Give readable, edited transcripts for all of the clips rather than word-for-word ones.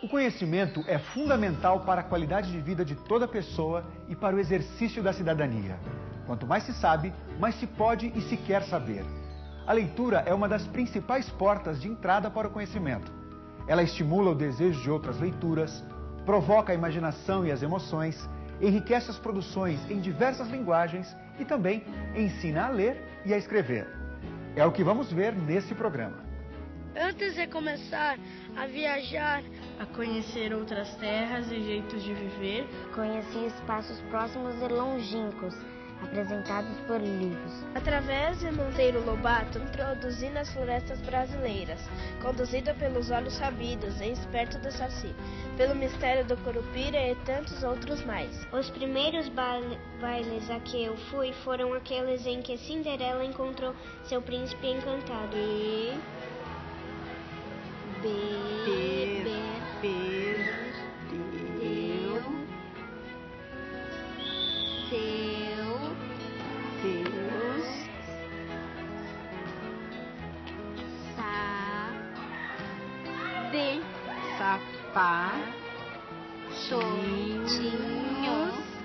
O conhecimento é fundamental para a qualidade de vida de toda pessoa e para o exercício da cidadania. Quanto mais se sabe, mais se pode e se quer saber. A leitura é uma das principais portas de entrada para o conhecimento. Ela estimula o desejo de outras leituras, provoca a imaginação e as emoções, enriquece as produções em diversas linguagens e também ensina a ler e a escrever. É o que vamos ver nesse programa. Antes de começar a viajar, a conhecer outras terras e jeitos de viver, conheci espaços próximos e longínquos, apresentados por livros. Através de Monteiro Lobato, introduzi nas florestas brasileiras, conduzido pelos olhos sabidos e esperto do Saci, pelo mistério do Curupira e tantos outros mais. Os primeiros bailes a que eu fui foram aqueles em que Cinderela encontrou seu príncipe encantado e...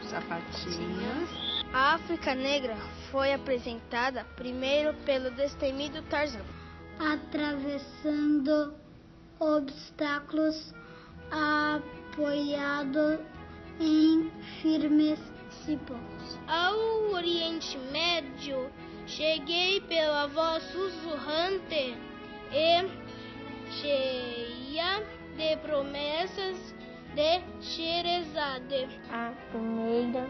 sapatinhos. A África Negra foi apresentada primeiro pelo destemido Tarzan. Atravessando obstáculos, apoiado em firmes cipós. Ao Oriente Médio, cheguei pela voz sussurrante e cheia de promessas de Sherazade. A primeira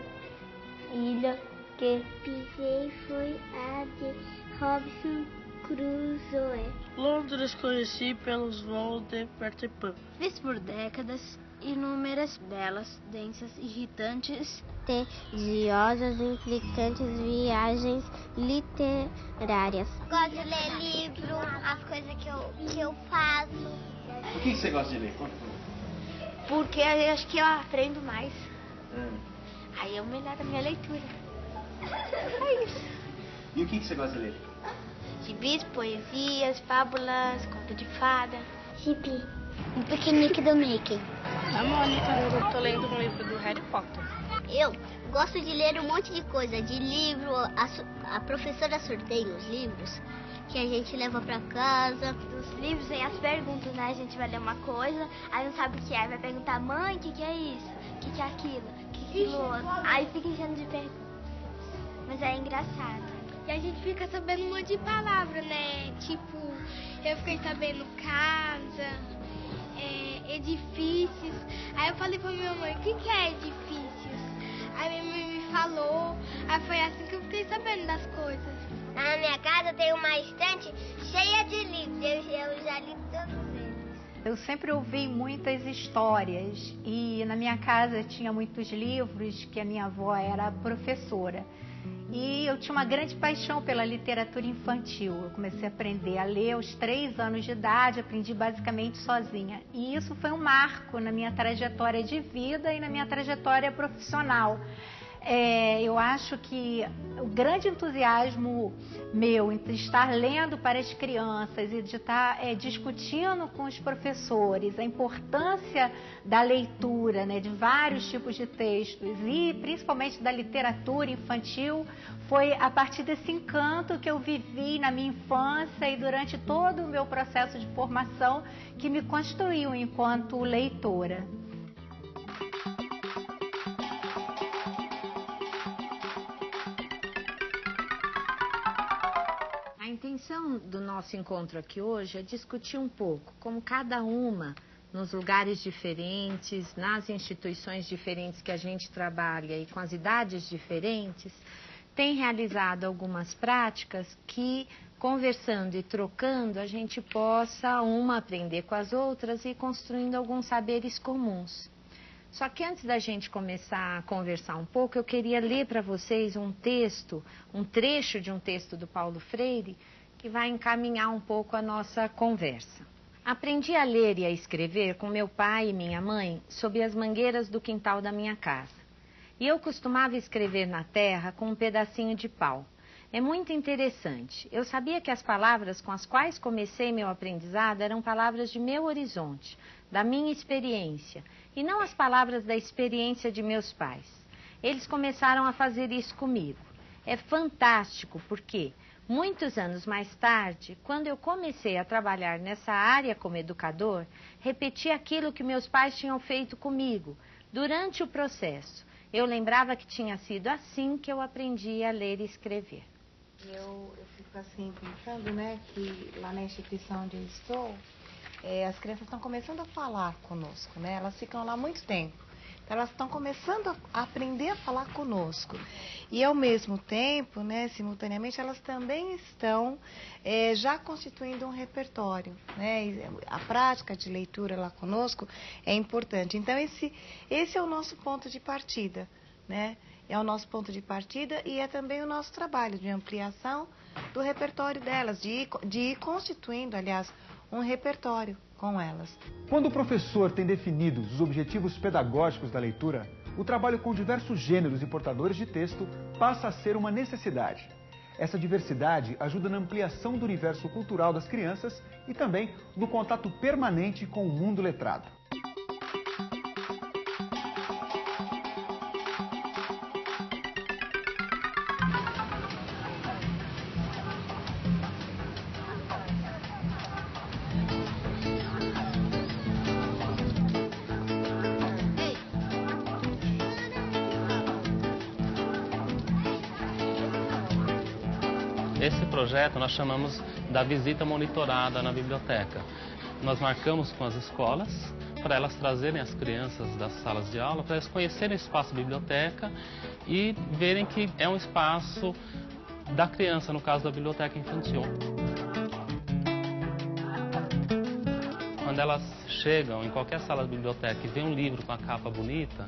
ilha que pisei foi a de Robinson Crusoe. Londres conheci pelos voos de Peter Pan. Fiz por décadas inúmeras belas, densas, irritantes, tediosas e implicantes viagens literárias. Gosto de ler livro, as coisas que eu faço. Por que você gosta de ler? Conta. Porque eu acho que eu aprendo mais. Aí eu melhoro a minha leitura. É isso. E o que você gosta de ler? Gibis, poesias, fábulas, conto de fada. Gibi, um piquenique do Mickey. A Mônica, eu tô lendo um livro do Harry Potter. Eu gosto de ler um monte de coisa, de livro, a professora sorteia os livros que a gente leva pra casa. Os livros tem as perguntas, né? A gente vai ler uma coisa, aí não sabe o que é, vai perguntar, mãe, o que é isso? O que é aquilo? O que é aquilo outro? Aí fica enchendo de perguntas. Mas é engraçado. E a gente fica sabendo um monte de palavras, né? Tipo, eu fiquei sabendo casa, edifícios. Aí eu falei pra minha mãe, o que é edifícios? Aí minha mãe me falou, aí foi assim que eu fiquei sabendo das coisas. Na minha casa tem uma estante cheia de livros, eu já li todos eles. Eu sempre ouvi muitas histórias e na minha casa tinha muitos livros, que a minha avó era professora. E eu tinha uma grande paixão pela literatura infantil. Eu comecei a aprender a ler aos 3 anos de idade, aprendi basicamente sozinha. E isso foi um marco na minha trajetória de vida e na minha trajetória profissional. Eu acho que o grande entusiasmo meu de estar lendo para as crianças e de estar discutindo com os professores a importância da leitura, né, de vários tipos de textos e principalmente da literatura infantil, foi a partir desse encanto que eu vivi na minha infância e durante todo o meu processo de formação que me construiu enquanto leitora. A intenção do nosso encontro aqui hoje é discutir um pouco como cada uma, nos lugares diferentes, nas instituições diferentes que a gente trabalha e com as idades diferentes, tem realizado algumas práticas que, conversando e trocando, a gente possa uma aprender com as outras e construindo alguns saberes comuns. Só que antes da gente começar a conversar um pouco, eu queria ler para vocês um texto, um trecho de um texto do Paulo Freire, que vai encaminhar um pouco a nossa conversa. Aprendi a ler e a escrever com meu pai e minha mãe sob as mangueiras do quintal da minha casa. E eu costumava escrever na terra com um pedacinho de pau. É muito interessante. Eu sabia que as palavras com as quais comecei meu aprendizado eram palavras de meu horizonte, da minha experiência, e não as palavras da experiência de meus pais. Eles começaram a fazer isso comigo. É fantástico porque, muitos anos mais tarde, quando eu comecei a trabalhar nessa área como educador, repeti aquilo que meus pais tinham feito comigo durante o processo. Eu lembrava que tinha sido assim que eu aprendi a ler e escrever. Eu fico assim pensando, né, que lá na instituição onde eu estou, as crianças estão começando a falar conosco, né? Elas ficam lá há muito tempo. Então, elas estão começando a aprender a falar conosco. E ao mesmo tempo, né, simultaneamente, elas também estão já constituindo um repertório, né? E a prática de leitura lá conosco é importante. Então, esse é o nosso ponto de partida, né? É o nosso ponto de partida e é também o nosso trabalho de ampliação do repertório delas, de ir constituindo, aliás, um repertório com elas. Quando o professor tem definidos os objetivos pedagógicos da leitura, o trabalho com diversos gêneros e portadores de texto passa a ser uma necessidade. Essa diversidade ajuda na ampliação do universo cultural das crianças e também no contato permanente com o mundo letrado. Esse projeto nós chamamos da visita monitorada na biblioteca. Nós marcamos com as escolas para elas trazerem as crianças das salas de aula, para elas conhecerem o espaço biblioteca e verem que é um espaço da criança, no caso da biblioteca infantil. Quando elas chegam em qualquer sala de biblioteca e vêem um livro com a capa bonita,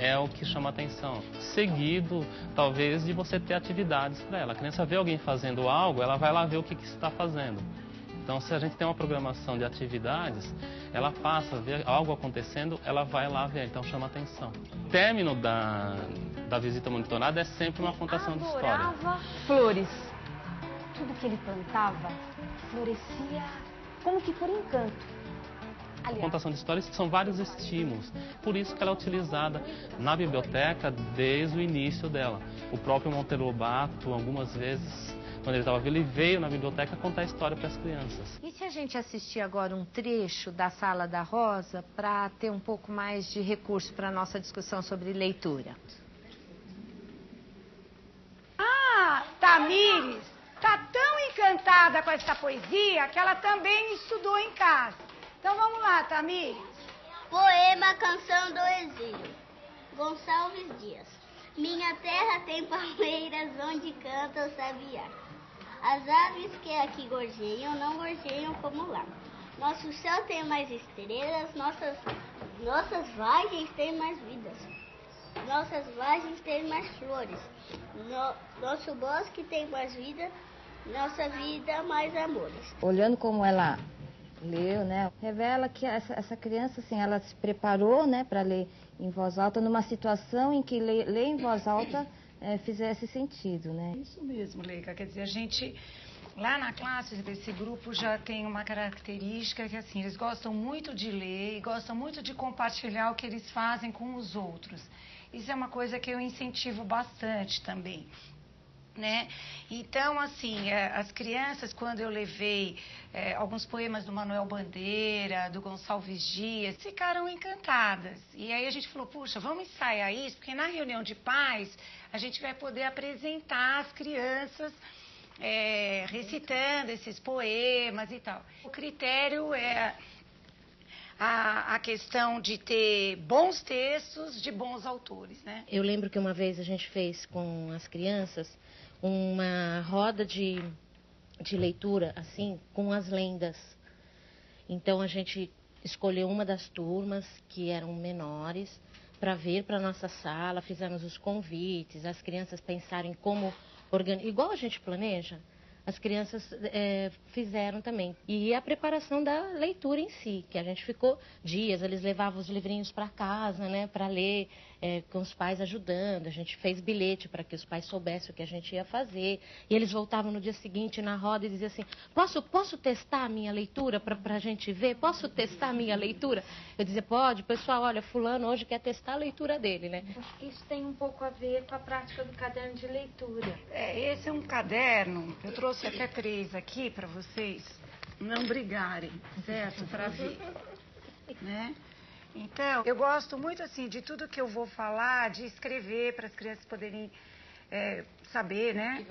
é o que chama atenção. Seguido, talvez, de você ter atividades para ela. A criança vê alguém fazendo algo, ela vai lá ver o que se está fazendo. Então, se a gente tem uma programação de atividades, ela passa a ver algo acontecendo, ela vai lá ver, então chama atenção. O término da visita monitorada é sempre uma contação de história. Adorava flores. Tudo que ele plantava florescia como que por encanto. A contação de histórias são vários estímulos, por isso que ela é utilizada na biblioteca desde o início dela. O próprio Monteiro Lobato, algumas vezes, quando ele estava vivo, ele veio na biblioteca contar a história para as crianças. E se a gente assistir agora um trecho da Sala da Rosa para ter um pouco mais de recurso para a nossa discussão sobre leitura? Ah, Tamires está tão encantada com essa poesia que ela também estudou em casa. Então vamos lá, Tamires. Poema Canção do Exílio, Gonçalves Dias. Minha terra tem palmeiras onde canta o sabiá. As aves que aqui gorjeiam não gorjeiam como lá. Nosso céu tem mais estrelas, nossas vargens têm mais vidas. Nossas vargens têm mais flores. Nosso bosque tem mais vida, nossa vida mais amores. Olhando como ela leu, né, revela que essa criança, assim, ela se preparou, né, para ler em voz alta numa situação em que ler em voz alta fizesse sentido, né? Isso mesmo, Leica, quer dizer, a gente lá na classe desse grupo já tem uma característica que, assim, eles gostam muito de ler e gostam muito de compartilhar o que eles fazem com os outros. Isso é uma coisa que eu incentivo bastante também, né? Então, assim, as crianças, quando eu levei alguns poemas do Manuel Bandeira, do Gonçalves Dias, ficaram encantadas. E aí a gente falou, puxa, vamos ensaiar isso, porque na reunião de pais a gente vai poder apresentar as crianças recitando esses poemas e tal. O critério é a questão de ter bons textos de bons autores, né? Eu lembro que uma vez a gente fez com as crianças uma roda de leitura, assim, com as lendas. Então, a gente escolheu uma das turmas, que eram menores, para vir para a nossa sala, fizemos os convites, as crianças pensaram em como organizar, igual a gente planeja, as crianças fizeram também. E a preparação da leitura em si, que a gente ficou dias, eles levavam os livrinhos para casa, né, para ler, com os pais ajudando, a gente fez bilhete para que os pais soubessem o que a gente ia fazer, e eles voltavam no dia seguinte na roda e diziam assim, posso testar a minha leitura para a gente ver? Posso testar a minha leitura? Eu dizia, pode, pessoal, olha, fulano hoje quer testar a leitura dele, né? Acho que isso tem um pouco a ver com a prática do caderno de leitura. Esse é um caderno, eu trouxe até 3 aqui para vocês não brigarem, certo? Para ver, né? Então, eu gosto muito, assim, de tudo que eu vou falar, de escrever para as crianças poderem saber, né?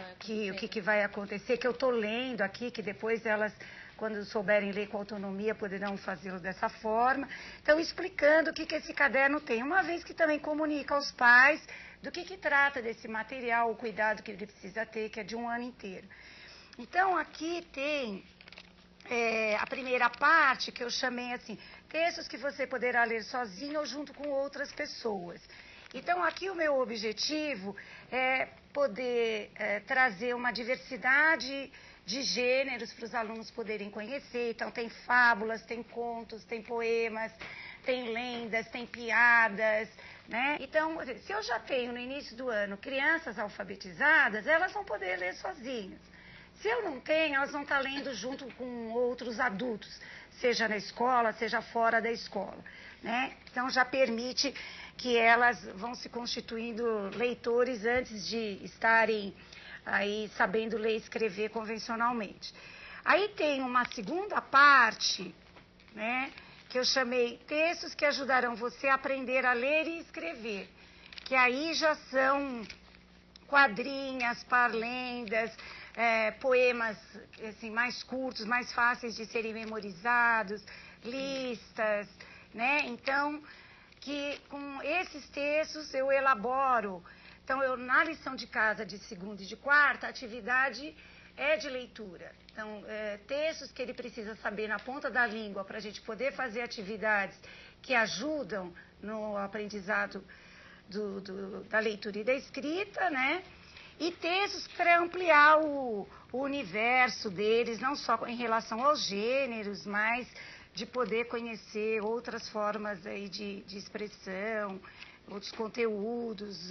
O que vai acontecer, que eu estou lendo aqui, que depois elas, quando souberem ler com autonomia, poderão fazê-lo dessa forma. Então, explicando o que esse caderno tem. Uma vez que também comunica aos pais do que trata desse material, o cuidado que ele precisa ter, que é de um ano inteiro. Então, aqui tem a primeira parte, que eu chamei assim, textos que você poderá ler sozinho ou junto com outras pessoas. Então, aqui o meu objetivo é poder trazer uma diversidade de gêneros para os alunos poderem conhecer. Então, tem fábulas, tem contos, tem poemas, tem lendas, tem piadas, né? Então, se eu já tenho no início do ano crianças alfabetizadas, elas vão poder ler sozinhas. Se eu não tenho, elas vão estar lendo junto com outros adultos, seja na escola, seja fora da escola, né? Então, já permite que elas vão se constituindo leitores antes de estarem aí sabendo ler e escrever convencionalmente. Aí tem uma segunda parte, né, que eu chamei textos que ajudarão você a aprender a ler e escrever, que aí já são quadrinhas, parlendas, poemas assim, mais curtos, mais fáceis de serem memorizados, listas, né? Então, que com esses textos eu elaboro. Então, na lição de casa de segunda e de quarta, a atividade é de leitura. Então, textos que ele precisa saber na ponta da língua para a gente poder fazer atividades que ajudam no aprendizado da leitura e da escrita, né? E textos para ampliar o universo deles, não só em relação aos gêneros, mas de poder conhecer outras formas aí de expressão, outros conteúdos,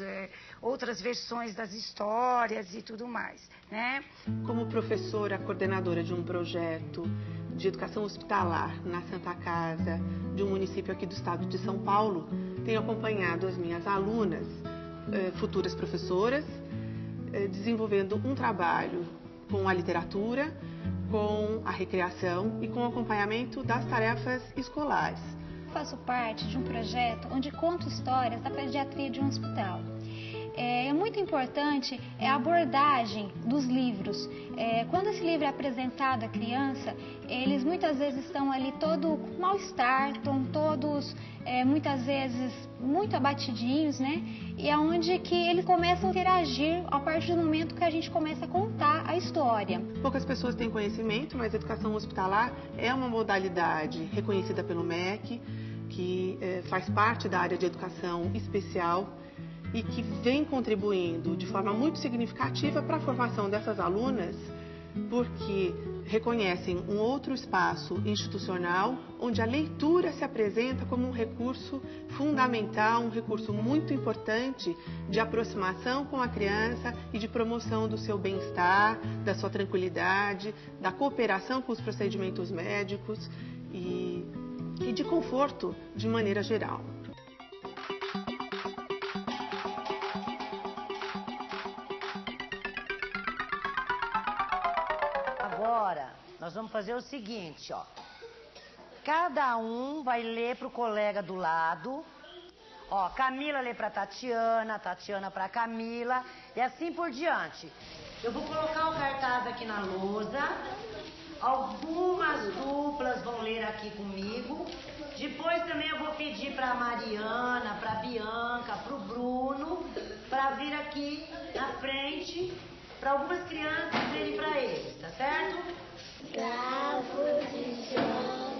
outras versões das histórias e tudo mais, né? Como professora coordenadora de um projeto de educação hospitalar na Santa Casa, de um município aqui do estado de São Paulo, tenho acompanhado as minhas alunas, futuras professoras, desenvolvendo um trabalho com a literatura, com a recreação e com o acompanhamento das tarefas escolares. Faço parte de um projeto onde conto histórias da pediatria de um hospital. É muito importante a abordagem dos livros. Quando esse livro é apresentado à criança, eles muitas vezes estão ali todo com mal-estar, estão todos muitas vezes muito abatidinhos, né? E é onde que eles começam a interagir a partir do momento que a gente começa a contar a história. Poucas pessoas têm conhecimento, mas a educação hospitalar é uma modalidade reconhecida pelo MEC, que faz parte da área de educação especial e que vem contribuindo de forma muito significativa para a formação dessas alunas, porque reconhecem um outro espaço institucional onde a leitura se apresenta como um recurso fundamental, um recurso muito importante de aproximação com a criança e de promoção do seu bem-estar, da sua tranquilidade, da cooperação com os procedimentos médicos e de conforto de maneira geral. Agora, nós vamos fazer o seguinte, ó. Cada um vai ler para o colega do lado. Ó, Camila lê para Tatiana, Tatiana para Camila e assim por diante. Eu vou colocar o cartaz aqui na lousa. Algumas duplas vão ler aqui comigo. Depois também eu vou pedir para a Mariana, para a Bianca, para o Bruno, para vir aqui na frente, para algumas crianças verem para eles, tá certo? Bravo de João,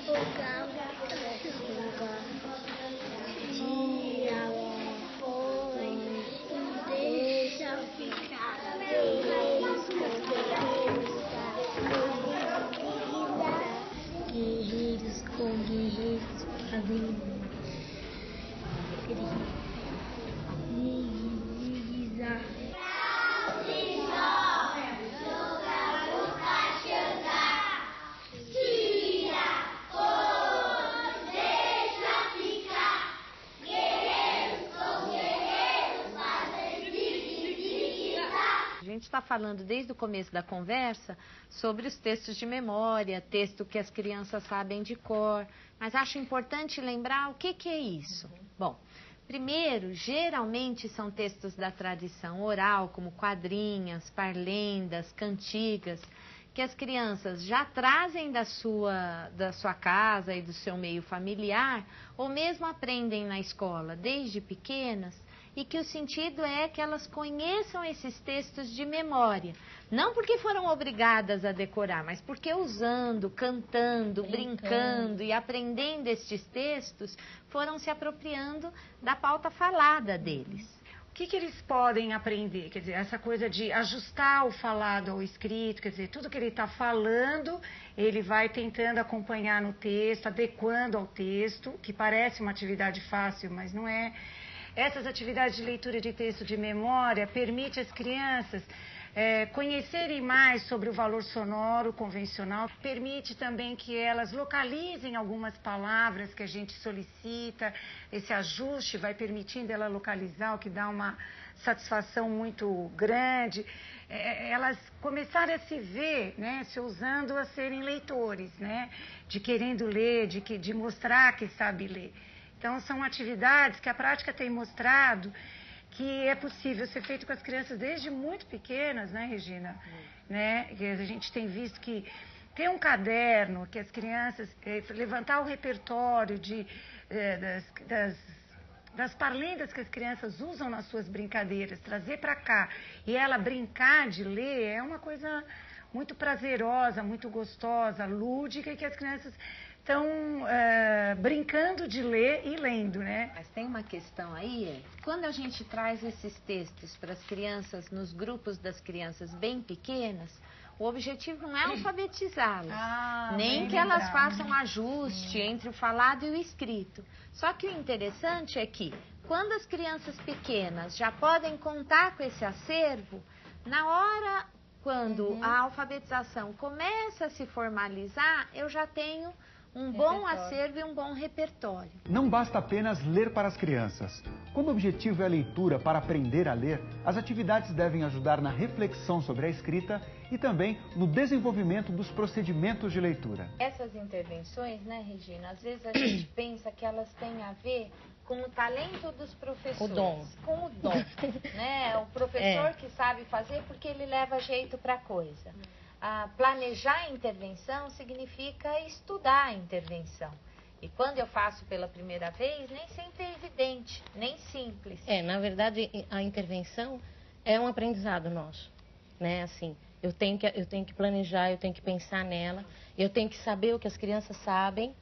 o campo da chuva, tira o põe, deixa ficar, guerreiros com guerreiros fazem gente está falando desde o começo da conversa sobre os textos de memória, texto que as crianças sabem de cor, mas acho importante lembrar o que é isso. Bom, primeiro, geralmente são textos da tradição oral, como quadrinhas, parlendas, cantigas, que as crianças já trazem da sua casa e do seu meio familiar, ou mesmo aprendem na escola desde pequenas, e que o sentido é que elas conheçam esses textos de memória. Não porque foram obrigadas a decorar, mas porque usando, cantando, brincando e aprendendo estes textos, foram se apropriando da pauta falada deles. O que eles podem aprender? Quer dizer, essa coisa de ajustar o falado ao escrito, quer dizer, tudo que ele está falando, ele vai tentando acompanhar no texto, adequando ao texto, que parece uma atividade fácil, mas não é. Essas atividades de leitura de texto de memória permitem às crianças conhecerem mais sobre o valor sonoro convencional, permite também que elas localizem algumas palavras que a gente solicita, esse ajuste vai permitindo ela localizar, o que dá uma satisfação muito grande, elas começarem a se ver, né, se ousando a serem leitores, né, de querendo ler, de mostrar que sabe ler. Então, são atividades que a prática tem mostrado que é possível ser feito com as crianças desde muito pequenas, né, Regina? Né? A gente tem visto que ter um caderno, que as crianças, levantar o repertório das parlendas que as crianças usam nas suas brincadeiras, trazer para cá e ela brincar de ler, é uma coisa muito prazerosa, muito gostosa, lúdica, e que as crianças estão brincando de ler e lendo, né? Mas tem uma questão aí, quando a gente traz esses textos para as crianças, nos grupos das crianças bem pequenas, o objetivo não é alfabetizá-las, nem que elas façam ajuste entre o falado e o escrito. Só que o interessante é que, quando as crianças pequenas já podem contar com esse acervo, na hora quando a alfabetização começa a se formalizar, eu já tenho um bom acervo e um bom repertório. Não basta apenas ler para as crianças. Quando o objetivo é a leitura para aprender a ler, as atividades devem ajudar na reflexão sobre a escrita e também no desenvolvimento dos procedimentos de leitura. Essas intervenções, né, Regina, às vezes a gente pensa que elas têm a ver com o talento dos professores. O dom. Com o dom, né? O professor que sabe fazer porque ele leva jeito para a coisa. Planejar a intervenção significa estudar a intervenção. E quando eu faço pela primeira vez, nem sempre é evidente, nem simples. Na verdade, a intervenção é um aprendizado nosso, né? Assim, eu tenho que planejar, eu tenho que pensar nela, eu tenho que saber o que as crianças sabem,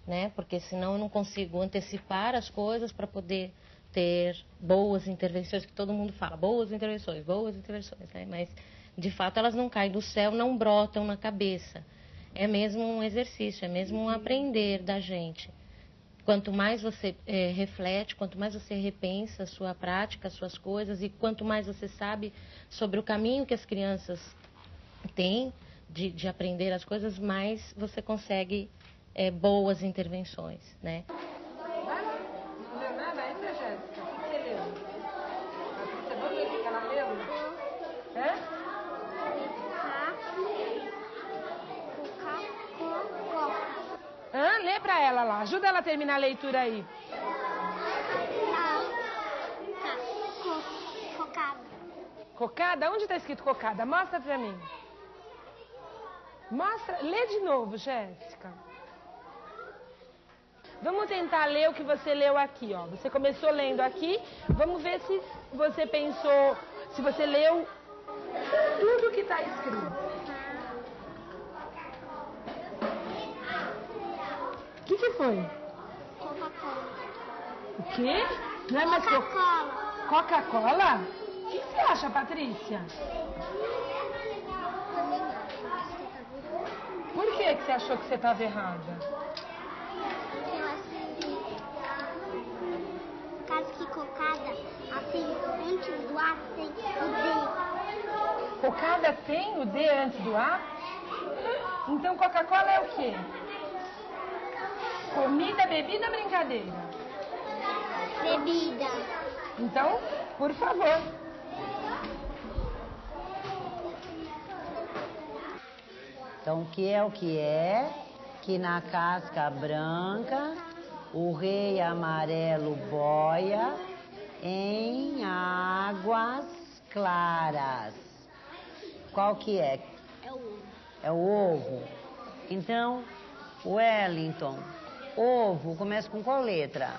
né? Porque senão eu não consigo antecipar as coisas para poder ter boas intervenções, que todo mundo fala, boas intervenções, né? Mas de fato, elas não caem do céu, não brotam na cabeça. É mesmo um exercício, é mesmo um aprender da gente. Quanto mais você reflete, quanto mais você repensa a sua prática, as suas coisas, e quanto mais você sabe sobre o caminho que as crianças têm de aprender as coisas, mais você consegue boas intervenções, né? Lê pra ela lá, ajuda ela a terminar a leitura aí. Cocada. Cocada? Onde tá escrito cocada? Mostra pra mim. Mostra, lê de novo, Jéssica. Vamos tentar ler o que você leu aqui, ó. Você começou lendo aqui, vamos ver se você pensou, se você leu tudo que tá escrito. O que foi? Coca-Cola. O quê? Não é mais Coca-Cola. Coca-Cola? O que você acha, Patrícia? Por que você achou que você estava errada? Eu achei por causa que cocada, assim, antes do A tem o D. Cocada tem o D antes do A? Então Coca-Cola é o quê? Comida, bebida, brincadeira? Bebida. Então, por favor. Então, o que é que na casca branca o rei amarelo boia em águas claras? Qual que é? É o ovo. É o ovo. Então, Wellington, ovo começa com qual letra?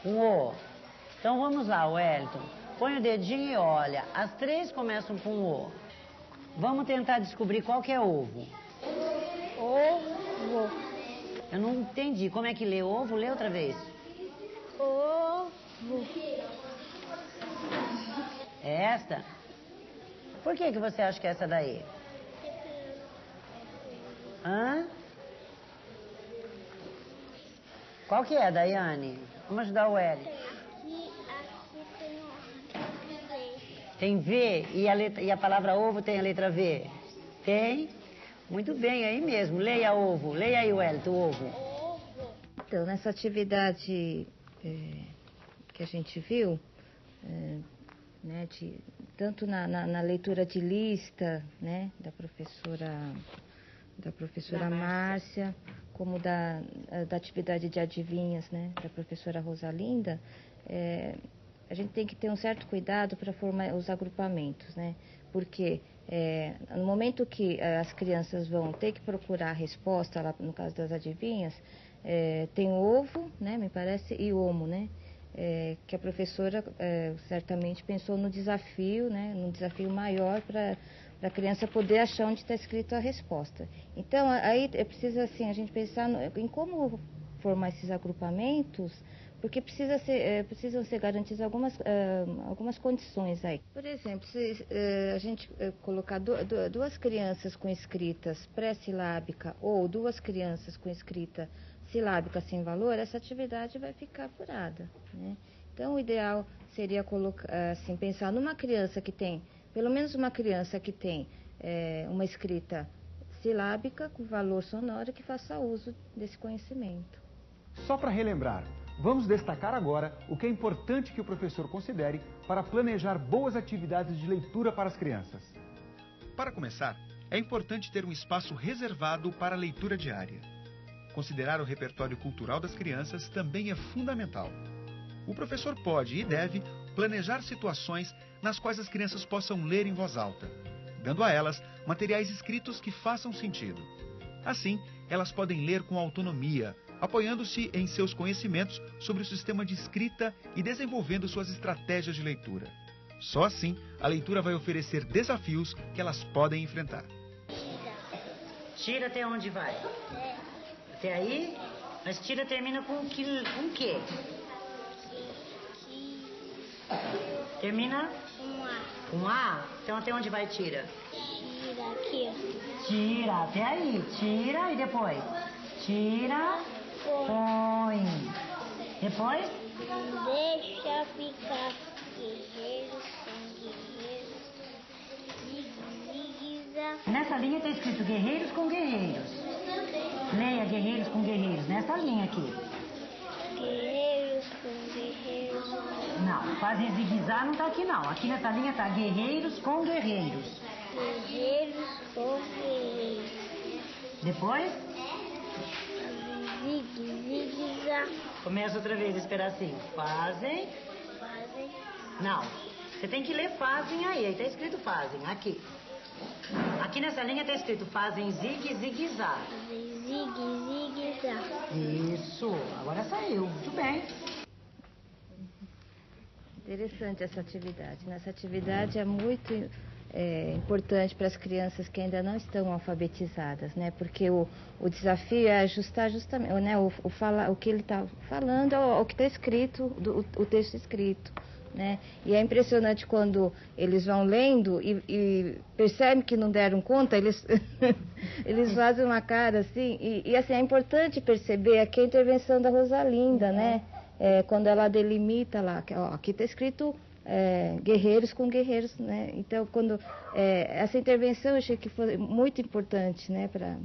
O. O. Então vamos lá, Wellington. Põe o dedinho e olha. As três começam com O. Vamos tentar descobrir qual que é ovo. Ovo. Eu não entendi. Como é que lê ovo? Lê outra vez. Ovo. É esta? Por que você acha que é essa daí? Hã? Qual que é, Daiane? Vamos ajudar o Wellington. Tem V e a palavra ovo tem a letra V? Tem? Muito bem, aí mesmo. Leia ovo. Leia aí, Wellington, ovo. Então, nessa atividade que a gente viu, né, tanto na leitura de lista, né, da professora Márcia, como da atividade de adivinhas, né, da professora Rosalinda, a gente tem que ter um certo cuidado para formar os agrupamentos, né? Porque no momento que as crianças vão ter que procurar a resposta, lá no caso das adivinhas, tem o ovo, né, me parece, e o homo, né? Que a professora certamente pensou no desafio, né, num desafio maior para a criança poder achar onde está escrito a resposta. Então, aí precisa assim, a gente pensar em como formar esses agrupamentos, porque precisam ser garantidas algumas condições aí. Por exemplo, se a gente colocar duas crianças com escritas pré-silábica ou duas crianças com escrita silábica sem valor, essa atividade vai ficar apurada, né? Então, o ideal seria assim, pensar numa criança que tem, pelo menos uma criança que tem uma escrita silábica com valor sonoro que faça uso desse conhecimento. Só para relembrar, vamos destacar agora o que é importante que o professor considere para planejar boas atividades de leitura para as crianças. Para começar, é importante ter um espaço reservado para a leitura diária. Considerar o repertório cultural das crianças também é fundamental. O professor pode e deve planejar situações nas quais as crianças possam ler em voz alta, dando a elas materiais escritos que façam sentido. Assim, elas podem ler com autonomia, apoiando-se em seus conhecimentos sobre o sistema de escrita e desenvolvendo suas estratégias de leitura. Só assim, a leitura vai oferecer desafios que elas podem enfrentar. Tira até onde vai? Até aí? Mas tira termina com quê? Termina? Com A. Então até onde vai tira? Tira aqui, ó. Tira, até aí. Tira e depois? Tira, põe. Depois? Deixa ficar guerreiros com guerreiros. Zigue-zigue-za. Nessa linha está escrito guerreiros com guerreiros. Leia guerreiros com guerreiros. Nessa linha aqui. Guerreiros com guerreiros. Não, fazer zigue-zague não está aqui não. Aqui nessa linha está guerreiros com guerreiros. Guerreiros com guerreiros. Depois? Zigue-zigue-za. Começa outra vez, espera assim. Fazem. Fazem. Não, você tem que ler fazem aí. Aí está escrito fazem, aqui. Aqui nessa linha está escrito fazem zigue-zigue-za. Zigue-zigue-za. Isso, agora saiu. Muito bem. Interessante essa atividade. Nessa atividade é muito importante para as crianças que ainda não estão alfabetizadas, né? Porque o desafio é ajustar justamente, né? O que ele está falando ao que está escrito, o texto escrito, né? E é impressionante quando eles vão lendo e percebem que não deram conta, eles fazem uma cara assim, e assim, é importante perceber aqui a intervenção da Rosalinda, né? Quando ela delimita lá, aqui está escrito guerreiros com guerreiros, né? Então, quando essa intervenção eu achei que foi muito importante, né? Para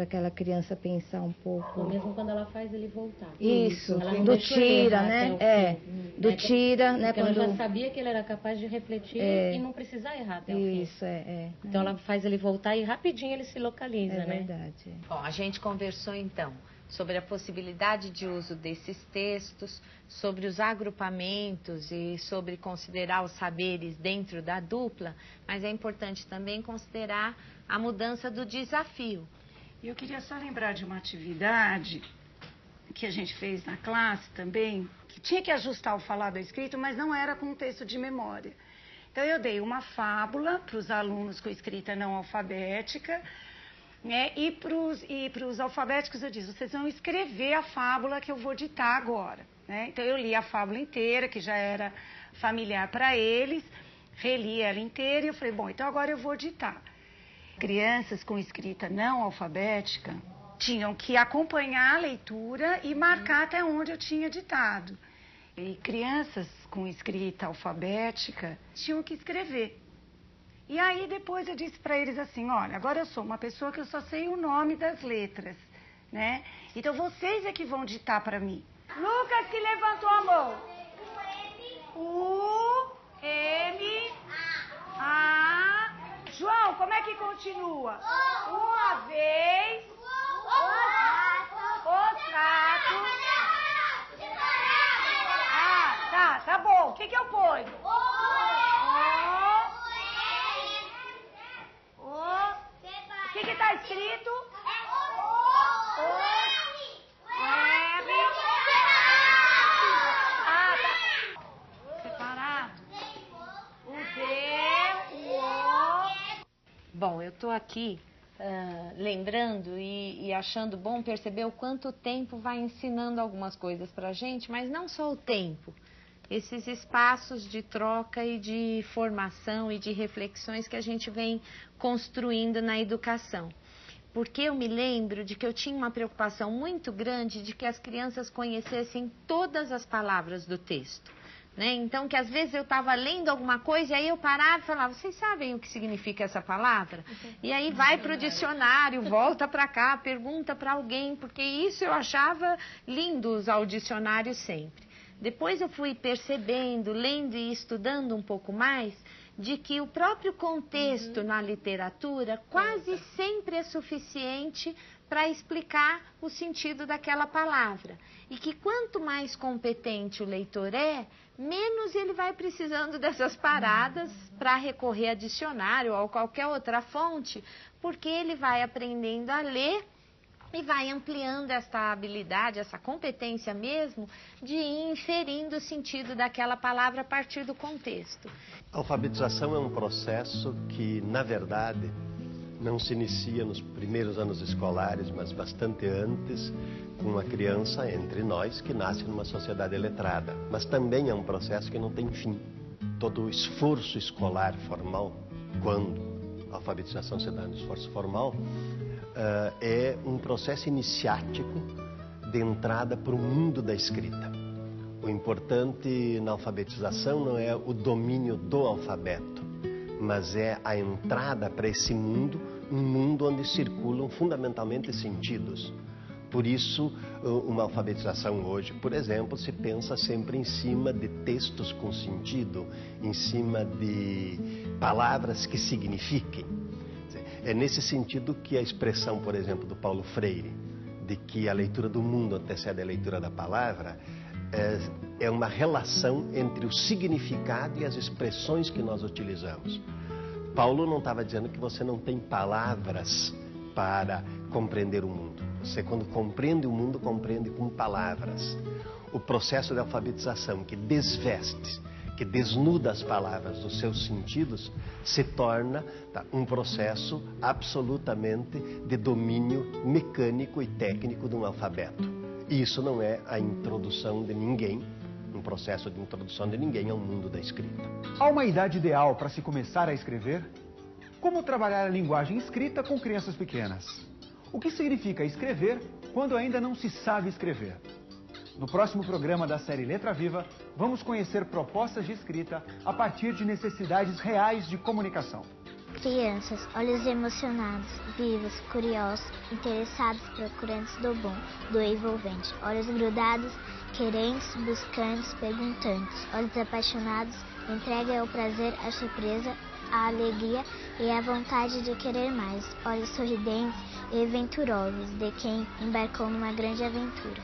aquela criança pensar um pouco. Ou mesmo quando ela faz ele voltar. Isso, ela do tira, né? do tira, né? Porque ela já sabia que ele era capaz de refletir e não precisar errar até o fim. Isso, Então ela faz ele voltar e rapidinho ele se localiza, né? É verdade. Bom, a gente conversou então sobre a possibilidade de uso desses textos, sobre os agrupamentos e sobre considerar os saberes dentro da dupla, mas é importante também considerar a mudança do desafio. E eu queria só lembrar de uma atividade que a gente fez na classe também, que tinha que ajustar o falado ao escrito, mas não era com um texto de memória. Então eu dei uma fábula para os alunos com escrita não alfabética, né? E para os alfabéticos eu disse, vocês vão escrever a fábula que eu vou ditar agora. Né? Então eu li a fábula inteira, que já era familiar para eles, reli ela inteira e eu falei, bom, então agora eu vou ditar. Crianças com escrita não alfabética tinham que acompanhar a leitura e marcar até onde eu tinha ditado. E crianças com escrita alfabética tinham que escrever. E aí depois eu disse para eles assim, olha, agora eu sou uma pessoa que eu só sei o nome das letras, né? Então vocês é que vão ditar para mim. Lucas que levantou a mão. U, M, A. João, como é que continua? Uma vez. O saco. Ah, tá bom. O que eu ponho? O que tá escrito? Separado. O D, o O. Bom, eu estou aqui lembrando e achando bom perceber o quanto o tempo vai ensinando algumas coisas para a gente, mas não só o tempo. Esses espaços de troca e de formação e de reflexões que a gente vem construindo na educação. Porque eu me lembro de que eu tinha uma preocupação muito grande de que as crianças conhecessem todas as palavras do texto. Né? Então, que às vezes eu estava lendo alguma coisa e aí eu parava e falava, vocês sabem o que significa essa palavra? E aí vai para o dicionário, volta para cá, pergunta para alguém, porque isso eu achava lindo usar o dicionário sempre. Depois eu fui percebendo, lendo e estudando um pouco mais, de que o próprio contexto na literatura quase sempre é suficiente para explicar o sentido daquela palavra. E que quanto mais competente o leitor é, menos ele vai precisando dessas paradas para recorrer a dicionário ou a qualquer outra fonte, porque ele vai aprendendo a ler e vai ampliando essa habilidade, essa competência mesmo, de ir inferindo o sentido daquela palavra a partir do contexto. A alfabetização é um processo que, na verdade, não se inicia nos primeiros anos escolares, mas bastante antes, com uma criança entre nós que nasce numa sociedade letrada. Mas também é um processo que não tem fim. Todo o esforço escolar formal, quando a alfabetização se dá no esforço formal, é um processo iniciático de entrada para o mundo da escrita. O importante na alfabetização não é o domínio do alfabeto, mas é a entrada para esse mundo, um mundo onde circulam fundamentalmente sentidos. Por isso, uma alfabetização hoje, por exemplo, se pensa sempre em cima de textos com sentido, em cima de palavras que signifiquem. É nesse sentido que a expressão, por exemplo, do Paulo Freire, de que a leitura do mundo antecede a leitura da palavra, é uma relação entre o significado e as expressões que nós utilizamos. Paulo não estava dizendo que você não tem palavras para compreender o mundo. Você, quando compreende o mundo, compreende com palavras. O processo de alfabetização que desveste, que desnuda as palavras dos seus sentidos, se torna um processo absolutamente de domínio mecânico e técnico de um alfabeto. E isso não é a introdução de ninguém, um processo de introdução de ninguém ao mundo da escrita. Há uma idade ideal para se começar a escrever? Como trabalhar a linguagem escrita com crianças pequenas? O que significa escrever quando ainda não se sabe escrever? No próximo programa da série Letra Viva, vamos conhecer propostas de escrita a partir de necessidades reais de comunicação. crianças, olhos emocionados, vivos, curiosos, interessados, procurantes do bom, do envolvente, olhos grudados, querentes, buscantes, perguntantes, olhos apaixonados, entrega ao prazer, à surpresa, à alegria e à vontade de querer mais, olhos sorridentes e venturosos, de quem embarcou numa grande aventura.